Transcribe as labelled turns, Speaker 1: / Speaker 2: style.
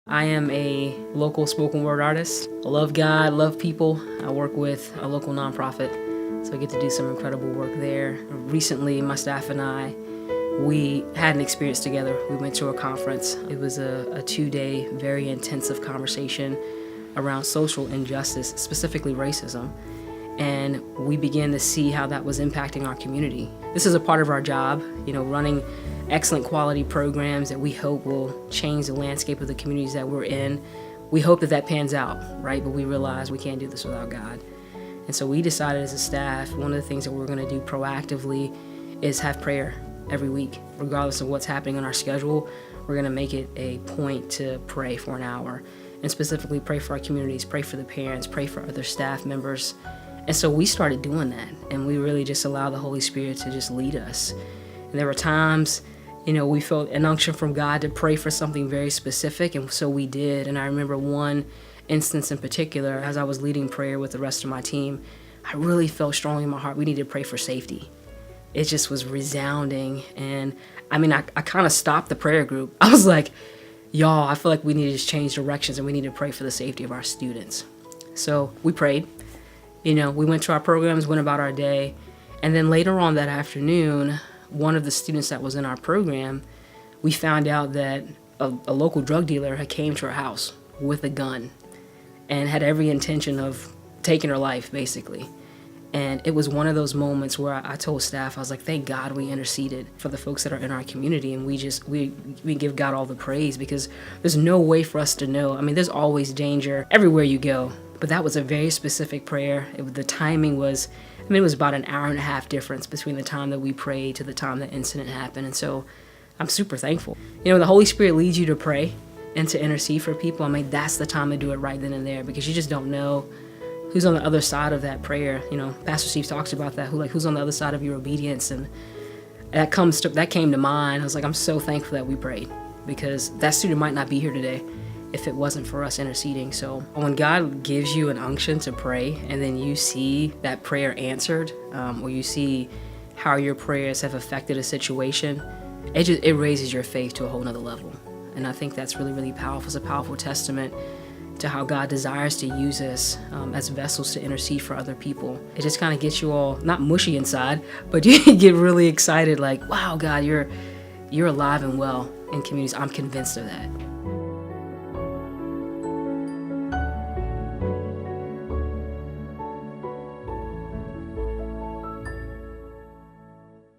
Speaker 1: I am a local spoken word artist. I love God, love people. I work with a local nonprofit, so I get to do some incredible work there. Recently, my staff and I, we had an experience together. We went to a conference. It was a 2-day, very intensive conversation around social injustice, specifically racism. And we began to see how that was impacting our community. This is a part of our job, running excellent quality programs that we hope will change the landscape of the communities that we're in. We hope that that pans out, right? But we realize we can't do this without God. And so we decided as a staff, one of the things that we're gonna do proactively is have prayer every week. Regardless of what's happening on our schedule, we're gonna make it a point to pray for an hour, and specifically pray for our communities, pray for the parents, pray for other staff members. And so we started doing that, and we really just allowed the Holy Spirit to just lead us. And there were times, we felt an unction from God to pray for something very specific, and so we did. And I remember one instance in particular, as I was leading prayer with the rest of my team, I really felt strongly in my heart we needed to pray for safety. It just was resounding, and I kind of stopped the prayer group. I was like, y'all, I feel like we need to just change directions, and we need to pray for the safety of our students. So we prayed. We went to our programs, went about our day, and then later on that afternoon, one of the students that was in our program, we found out that a local drug dealer had came to her house with a gun and had every intention of taking her life, basically. And it was one of those moments where I told staff, I was like, thank God we interceded for the folks that are in our community, and we give God all the praise, because there's no way for us to know. There's always danger everywhere you go, but that was a very specific prayer. The timing was, it was about an hour and a half difference between the time that we prayed to the time the incident happened. And so I'm super thankful. The Holy Spirit leads you to pray and to intercede for people. That's the time to do it right then and there, because you just don't know who's on the other side of that prayer. Pastor Steve talks about that, who's on the other side of your obedience. And that came to mind. I was like, I'm so thankful that we prayed, because that student might not be here today if it wasn't for us interceding. So when God gives you an unction to pray, and then you see that prayer answered, or you see how your prayers have affected a situation, it raises your faith to a whole nother level. And I think that's really, really powerful. It's a powerful testament to how God desires to use us as vessels to intercede for other people. It just kind of gets you all, not mushy inside, but you get really excited, like, wow, God, you're alive and well in communities. I'm convinced of that.